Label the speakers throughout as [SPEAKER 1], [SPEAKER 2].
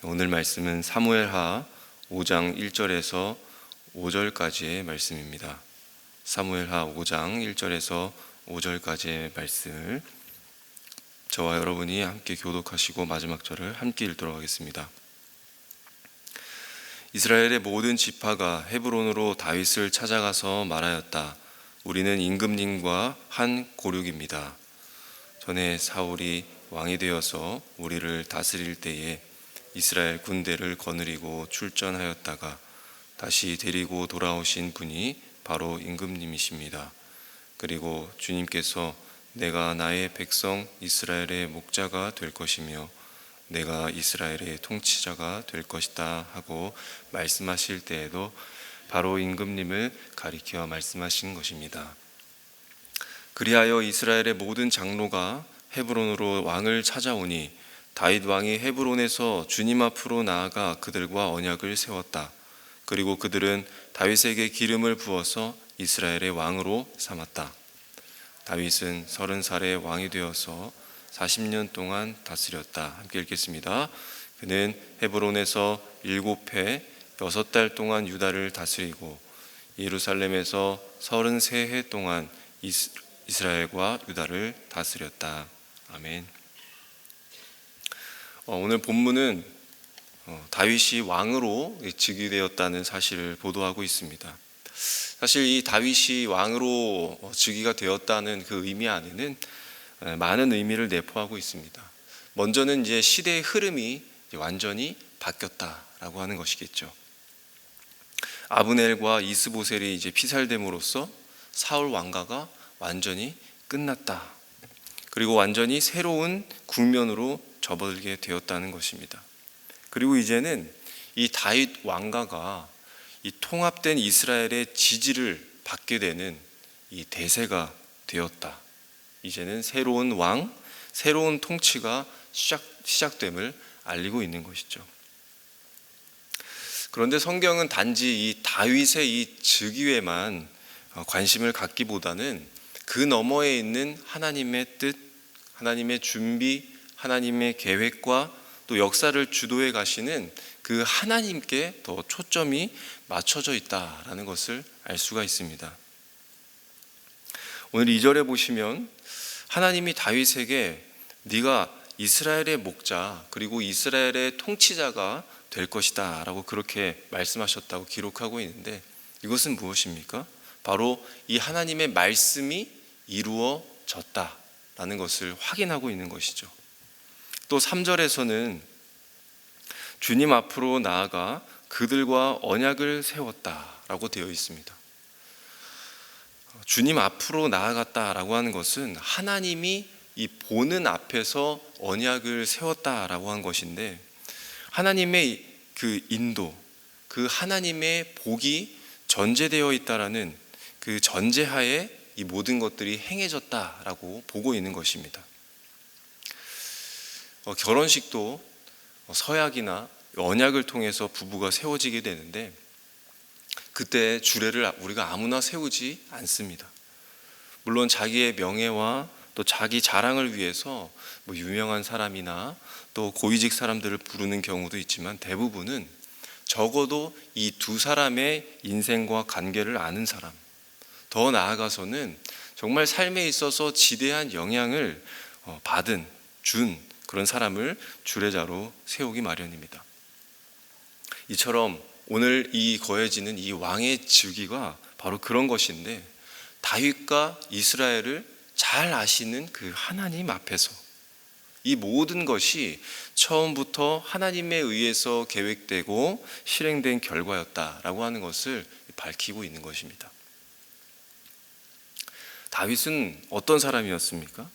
[SPEAKER 1] 오늘 말씀은 사무엘하 5장 1절에서 5절까지의 말씀입니다. 사무엘하 5장 1절에서 5절까지의 말씀을 저와 여러분이 함께 교독하시고 마지막 절을 함께 읽도록 하겠습니다. 이스라엘의 모든 지파가 헤브론으로 다윗을 찾아가서 말하였다. 우리는 임금님과 한 고륙입니다. 전에 사울이 왕이 되어서 우리를 다스릴 때에 이스라엘 군대를 거느리고 출전하였다가 다시 데리고 돌아오신 분이 바로 임금님이십니다. 그리고 주님께서 내가 나의 백성 이스라엘의 목자가 될 것이며 내가 이스라엘의 통치자가 될 것이다 하고 말씀하실 때에도 바로 임금님을 가리켜 말씀하신 것입니다. 그리하여 이스라엘의 모든 장로가 헤브론으로 왕을 찾아오니 다윗 왕이 헤브론에서 주님 앞으로 나아가 그들과 언약을 세웠다. 그리고 그들은 다윗에게 기름을 부어서 이스라엘의 왕으로 삼았다. 다윗은 30살에 왕이 되어서 40년 동안 다스렸다. 함께 읽겠습니다. 그는 헤브론에서 7해 6달 동안 유다를 다스리고 예루살렘에서 33해 동안 이스라엘과 유다를 다스렸다. 아멘. 오늘 본문은 다윗이 왕으로 즉위되었다는 사실을 보도하고 있습니다. 사실 이 다윗이 왕으로 즉위가 되었다는 그 의미 안에는 많은 의미를 내포하고 있습니다. 먼저는 이제 시대의 흐름이 완전히 바뀌었다라고 하는 것이겠죠. 아브넬과 이스보셀이 이제 피살됨으로써 사울 왕가가 완전히 끝났다. 그리고 완전히 새로운 국면으로 접어들게 되었다는 것입니다. 그리고 이제는 이 다윗 왕가가 이 통합된 이스라엘의 지지를 받게 되는 이 대세가 되었다. 이제는 새로운 왕, 새로운 통치가 시작됨을 알리고 있는 것이죠. 그런데 성경은 단지 이 다윗의 이 즉위에만 관심을 갖기보다는 그 너머에 있는 하나님의 뜻, 하나님의 준비, 하나님의 계획과 또 역사를 주도해 가시는 그 하나님께 더 초점이 맞춰져 있다라는 것을 알 수가 있습니다. 오늘 2절에 보시면 하나님이 다윗에게 네가 이스라엘의 목자 그리고 이스라엘의 통치자가 될 것이다 라고 그렇게 말씀하셨다고 기록하고 있는데, 이것은 무엇입니까? 바로 이 하나님의 말씀이 이루어졌다라는 것을 확인하고 있는 것이죠. 또 3절에서는 주님 앞으로 나아가 그들과 언약을 세웠다라고 되어 있습니다. 주님 앞으로 나아갔다라고 하는 것은 하나님이 이 보는 앞에서 언약을 세웠다라고 한 것인데, 하나님의 그 인도, 그 하나님의 복이 전제되어 있다라는 그 전제하에 이 모든 것들이 행해졌다라고 보고 있는 것입니다. 결혼식도 서약이나 언약을 통해서 부부가 세워지게 되는데, 그때 주례를 우리가 아무나 세우지 않습니다. 물론 자기의 명예와 또 자기 자랑을 위해서 유명한 사람이나 또 고위직 사람들을 부르는 경우도 있지만, 대부분은 적어도 이 두 사람의 인생과 관계를 아는 사람, 더 나아가서는 정말 삶에 있어서 지대한 영향을 준 그런 사람을 주례자로 세우기 마련입니다. 이처럼 오늘 이 거해지는 이 왕의 즉위가 바로 그런 것인데, 다윗과 이스라엘을 잘 아시는 그 하나님 앞에서 이 모든 것이 처음부터 하나님에 의해서 계획되고 실행된 결과였다라고 하는 것을 밝히고 있는 것입니다. 다윗은 어떤 사람이었습니까?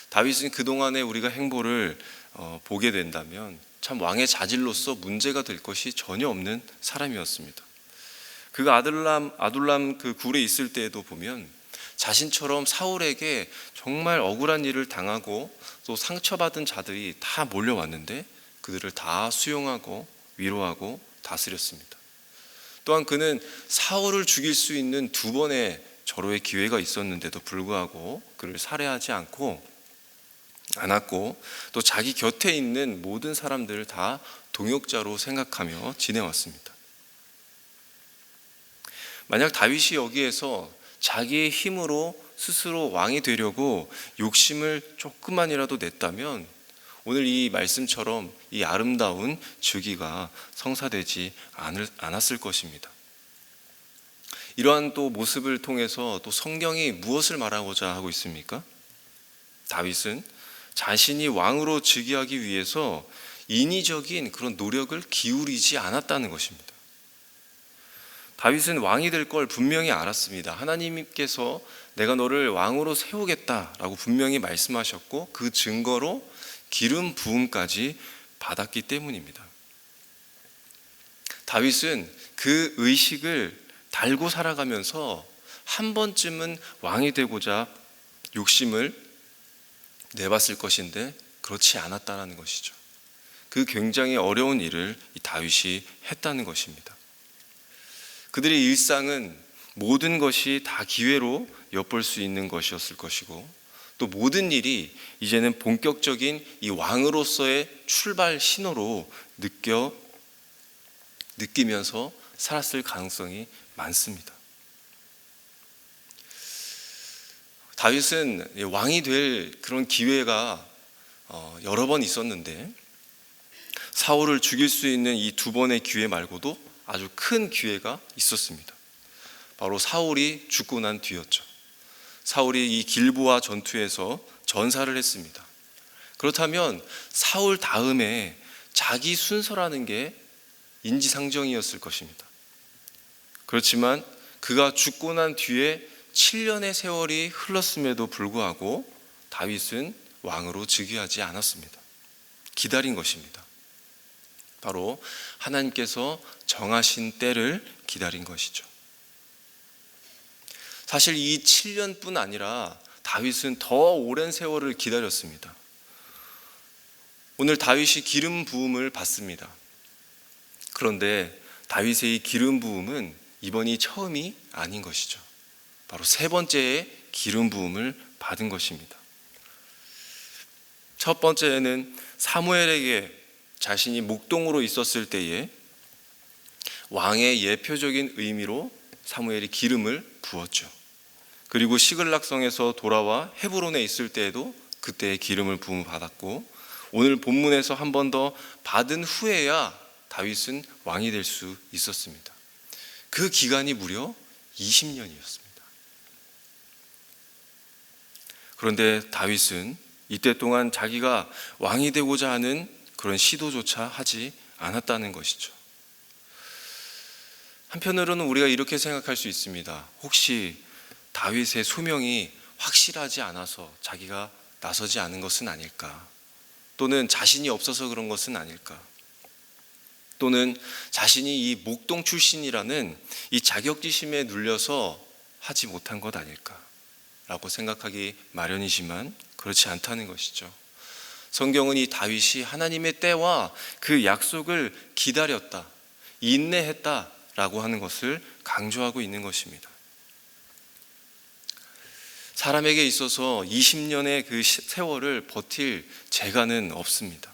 [SPEAKER 1] 다윗은 그동안에 우리가 행보를 보게 된다면 참 왕의 자질로서 문제가 될 것이 전혀 없는 사람이었습니다. 그가 아둘람 그 굴에 있을 때에도 보면 자신처럼 사울에게 정말 억울한 일을 당하고 또 상처받은 자들이 다 몰려왔는데 그들을 다 수용하고 위로하고 다스렸습니다. 또한 그는 사울을 죽일 수 있는 2번의 절호의 기회가 있었는데도 불구하고 그를 살해하지 않았고, 또 자기 곁에 있는 모든 사람들을 다 동역자로 생각하며 지내왔습니다. 만약 다윗이 여기에서 자기의 힘으로 스스로 왕이 되려고 욕심을 조금만이라도 냈다면 오늘 이 말씀처럼 이 아름다운 즉위가 성사되지 않았을 것입니다. 이러한 또 모습을 통해서 또 성경이 무엇을 말하고자 하고 있습니까? 다윗은 자신이 왕으로 즉위하기 위해서 인위적인 그런 노력을 기울이지 않았다는 것입니다. 다윗은 왕이 될 걸 분명히 알았습니다. 하나님께서 내가 너를 왕으로 세우겠다라고 분명히 말씀하셨고 그 증거로 기름 부음까지 받았기 때문입니다. 다윗은 그 의식을 달고 살아가면서 한 번쯤은 왕이 되고자 욕심을 내봤을 것인데 그렇지 않았다는 것이죠. 그 굉장히 어려운 일을 이 다윗이 했다는 것입니다. 그들의 일상은 모든 것이 다 기회로 엿볼 수 있는 것이었을 것이고 또 모든 일이 이제는 본격적인 이 왕으로서의 출발 신호로 느끼면서 살았을 가능성이 많습니다. 다윗은 왕이 될 그런 기회가 여러 번 있었는데 사울을 죽일 수 있는 이 두 번의 기회 말고도 아주 큰 기회가 있었습니다. 바로 사울이 죽고 난 뒤였죠. 사울이 이 길보아 전투에서 전사를 했습니다. 그렇다면 사울 다음에 자기 순서라는 게 인지상정이었을 것입니다. 그렇지만 그가 죽고 난 뒤에 7년의 세월이 흘렀음에도 불구하고 다윗은 왕으로 즉위하지 않았습니다. 기다린 것입니다. 바로 하나님께서 정하신 때를 기다린 것이죠. 사실 이 7년뿐 아니라 다윗은 더 오랜 세월을 기다렸습니다. 오늘 다윗이 기름 부음을 받습니다. 그런데 다윗의 이 기름 부음은 이번이 처음이 아닌 것이죠. 바로 세 번째의 기름 부음을 받은 것입니다. 첫 번째는 사무엘에게 자신이 목동으로 있었을 때에 왕의 예표적인 의미로 사무엘이 기름을 부었죠. 그리고 시글락성에서 돌아와 헤브론에 있을 때에도 그때의 기름을 부음을 받았고 오늘 본문에서 한 번 더 받은 후에야 다윗은 왕이 될 수 있었습니다. 그 기간이 무려 20년이었습니다. 그런데 다윗은 이때 동안 자기가 왕이 되고자 하는 그런 시도조차 하지 않았다는 것이죠. 한편으로는 우리가 이렇게 생각할 수 있습니다. 혹시 다윗의 소명이 확실하지 않아서 자기가 나서지 않은 것은 아닐까? 또는 자신이 없어서 그런 것은 아닐까? 또는 자신이 이 목동 출신이라는 이 자격지심에 눌려서 하지 못한 것 아닐까? 라고 생각하기 마련이지만 그렇지 않다는 것이죠. 성경은 이 다윗이 하나님의 때와 그 약속을 기다렸다, 인내했다라고 하는 것을 강조하고 있는 것입니다. 사람에게 있어서 20년의 그 세월을 버틸 재간은 없습니다.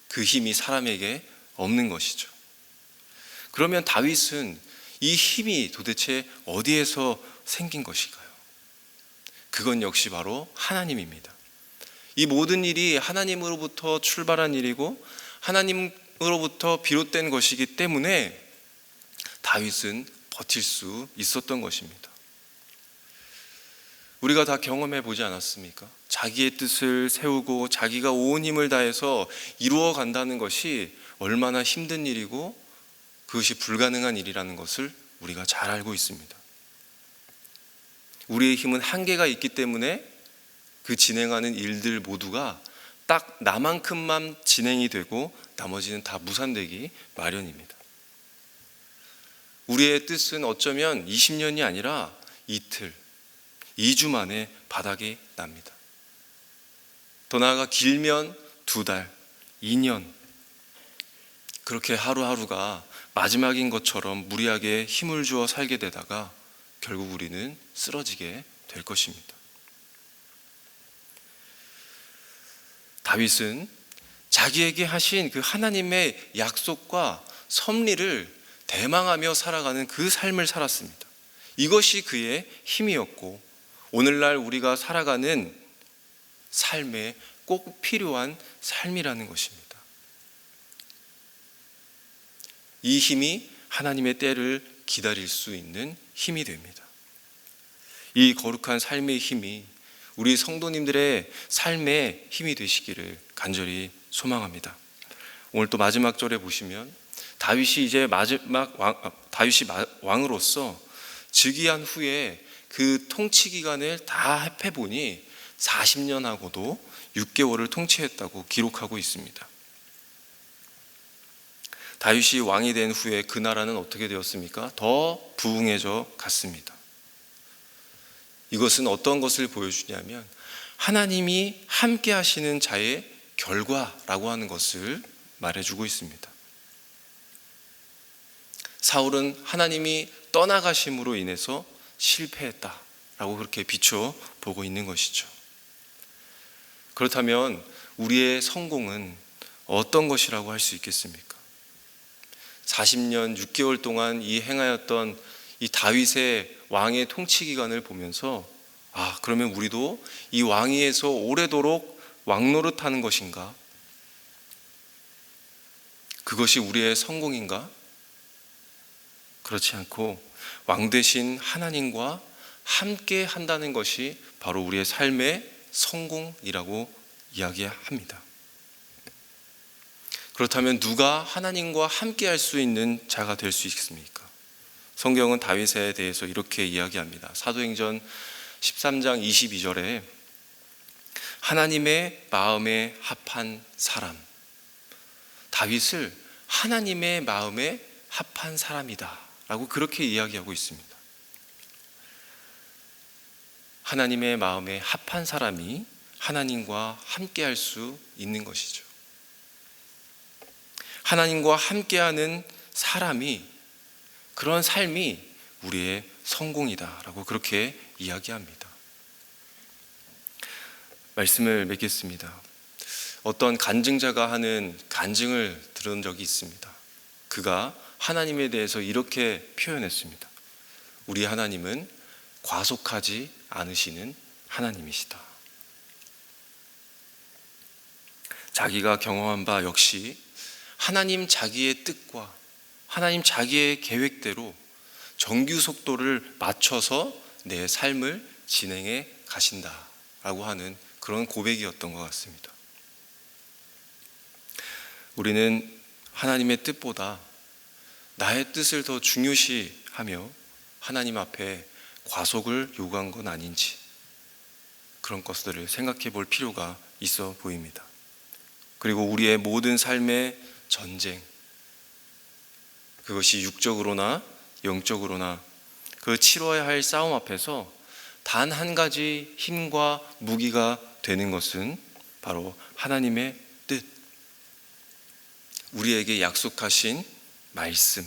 [SPEAKER 1] 그 힘이 사람에게 없는 것이죠. 그러면 다윗은 이 힘이 도대체 어디에서 생긴 것일까요? 그건 역시 바로 하나님입니다. 이 모든 일이 하나님으로부터 출발한 일이고 하나님으로부터 비롯된 것이기 때문에 다윗은 버틸 수 있었던 것입니다. 우리가 다 경험해 보지 않았습니까? 자기의 뜻을 세우고 자기가 온 힘을 다해서 이루어 간다는 것이 얼마나 힘든 일이고 그것이 불가능한 일이라는 것을 우리가 잘 알고 있습니다. 우리의 힘은 한계가 있기 때문에 그 진행하는 일들 모두가 딱 나만큼만 진행이 되고 나머지는 다 무산되기 마련입니다. 우리의 뜻은 어쩌면 20년이 아니라 이틀, 2주 만에 바닥이 납니다. 더 나아가 길면 2달, 2년 그렇게 하루하루가 마지막인 것처럼 무리하게 힘을 주어 살게 되다가 결국 우리는 쓰러지게 될 것입니다. 다윗은 자기에게 하신 그 하나님의 약속과 섭리를 대망하며 살아가는 그 삶을 살았습니다. 이것이 그의 힘이었고 오늘날 우리가 살아가는 삶에 꼭 필요한 삶이라는 것입니다. 이 힘이 하나님의 때를 기다릴 수 있는 힘이 됩니다. 이 거룩한 삶의 힘이 우리 성도님들의 삶의 힘이 되시기를 간절히 소망합니다. 오늘 또 마지막 절에 보시면 다윗이 이제 다윗이 왕으로서 즉위한 후에 그 통치 기간을 다 합해 보니 40년하고도 6개월을 통치했다고 기록하고 있습니다. 다윗이 왕이 된 후에 그 나라는 어떻게 되었습니까? 더 부흥해져 갔습니다. 이것은 어떤 것을 보여주냐면 하나님이 함께 하시는 자의 결과라고 하는 것을 말해주고 있습니다. 사울은 하나님이 떠나가심으로 인해서 실패했다라고 그렇게 비춰보고 있는 것이죠. 그렇다면 우리의 성공은 어떤 것이라고 할 수 있겠습니까? 40년 6개월 동안 이 행하였던 이 다윗의 왕의 통치 기간을 보면서 그러면 우리도 이 왕위에서 오래도록 왕노릇하는 것인가? 그것이 우리의 성공인가? 그렇지 않고 왕 대신 하나님과 함께 한다는 것이 바로 우리의 삶의 성공이라고 이야기합니다. 그렇다면 누가 하나님과 함께 할 수 있는 자가 될 수 있습니까? 성경은 다윗에 대해서 이렇게 이야기합니다. 사도행전 13장 22절에 하나님의 마음에 합한 사람, 다윗을 하나님의 마음에 합한 사람이다 라고 그렇게 이야기하고 있습니다. 하나님의 마음에 합한 사람이 하나님과 함께 할 수 있는 것이죠. 하나님과 함께하는 사람이, 그런 삶이 우리의 성공이다라고 그렇게 이야기합니다. 말씀을 맺겠습니다. 어떤 간증자가 하는 간증을 들은 적이 있습니다. 그가 하나님에 대해서 이렇게 표현했습니다. 우리 하나님은 과속하지 않으시는 하나님이시다. 자기가 경험한 바 역시 하나님 자기의 뜻과 하나님 자기의 계획대로 정규 속도를 맞춰서 내 삶을 진행해 가신다라고 하는 그런 고백이었던 것 같습니다. 우리는 하나님의 뜻보다 나의 뜻을 더 중요시하며 하나님 앞에 과속을 요구한 건 아닌지 그런 것들을 생각해 볼 필요가 있어 보입니다. 그리고 우리의 모든 삶의 전쟁, 그것이 육적으로나 영적으로나 그 치러야 할 싸움 앞에서 단 한 가지 힘과 무기가 되는 것은 바로 하나님의 뜻, 우리에게 약속하신 말씀,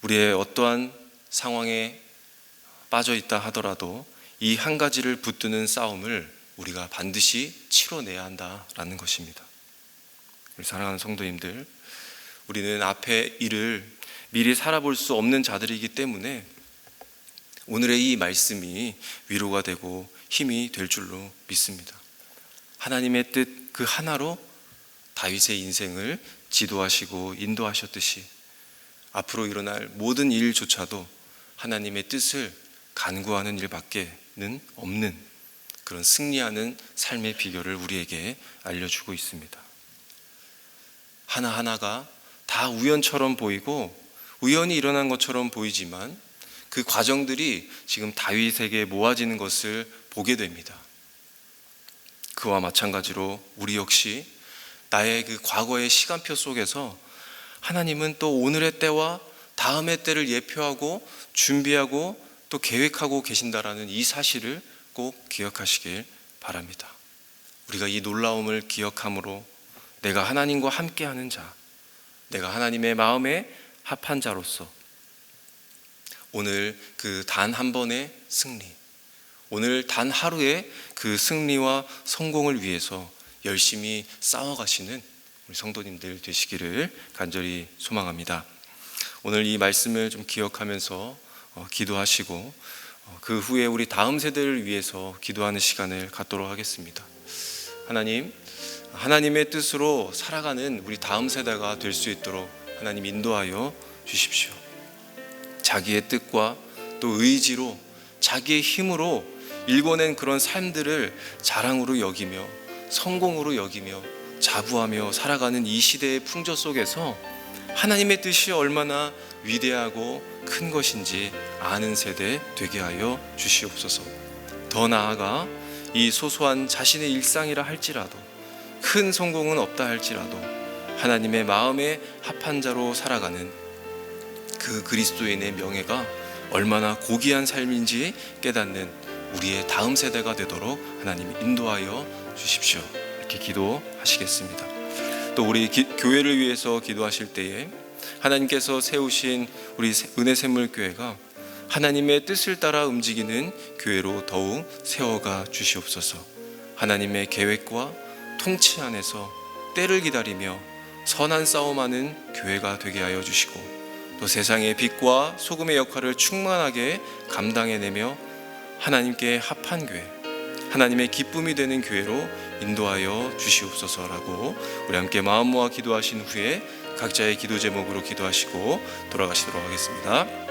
[SPEAKER 1] 우리의 어떠한 상황에 빠져 있다 하더라도 이 한 가지를 붙드는 싸움을 우리가 반드시 치러내야 한다라는 것입니다. 우리 사랑하는 성도님들, 우리는 앞의 일을 미리 살아볼 수 없는 자들이기 때문에 오늘의 이 말씀이 위로가 되고 힘이 될 줄로 믿습니다. 하나님의 뜻 그 하나로 다윗의 인생을 지도하시고 인도하셨듯이 앞으로 일어날 모든 일조차도 하나님의 뜻을 간구하는 일밖에는 없는 그런 승리하는 삶의 비결을 우리에게 알려주고 있습니다. 하나하나가 다 우연처럼 보이고 우연히 일어난 것처럼 보이지만 그 과정들이 지금 다윗에게 모아지는 것을 보게 됩니다. 그와 마찬가지로 우리 역시 나의 그 과거의 시간표 속에서 하나님은 또 오늘의 때와 다음의 때를 예표하고 준비하고 또 계획하고 계신다라는 이 사실을 꼭 기억하시길 바랍니다. 우리가 이 놀라움을 기억함으로 내가 하나님과 함께하는 자, 내가 하나님의 마음에 합한 자로서 오늘 그 단 한 번의 승리, 오늘 단 하루의 그 승리와 성공을 위해서 열심히 싸워가시는 우리 성도님들 되시기를 간절히 소망합니다. 오늘 이 말씀을 좀 기억하면서 기도하시고 그 후에 우리 다음 세대를 위해서 기도하는 시간을 갖도록 하겠습니다. 하나님, 하나님의 뜻으로 살아가는 우리 다음 세대가 될 수 있도록 하나님 인도하여 주십시오. 자기의 뜻과 또 의지로 자기의 힘으로 일궈낸 그런 삶들을 자랑으로 여기며 성공으로 여기며 자부하며 살아가는 이 시대의 풍조 속에서 하나님의 뜻이 얼마나 위대하고 큰 것인지 아는 세대 되게 하여 주시옵소서. 더 나아가 이 소소한 자신의 일상이라 할지라도 큰 성공은 없다 할지라도 하나님의 마음에 합한 자로 살아가는 그 그리스도인의 명예가 얼마나 고귀한 삶인지 깨닫는 우리의 다음 세대가 되도록 하나님 인도하여 주십시오. 이렇게 기도하시겠습니다. 또 우리 교회를 위해서 기도하실 때에 하나님께서 세우신 우리 은혜샘물교회가 하나님의 뜻을 따라 움직이는 교회로 더욱 세워가 주시옵소서. 하나님의 계획과 통치 안에서 때를 기다리며 선한 싸움하는 교회가 되게 하여 주시고 또 세상의 빛과 소금의 역할을 충만하게 감당해내며 하나님께 합한 교회, 하나님의 기쁨이 되는 교회로 인도하여 주시옵소서라고 우리 함께 마음 모아 기도하신 후에 각자의 기도 제목으로 기도하시고 돌아가시도록 하겠습니다.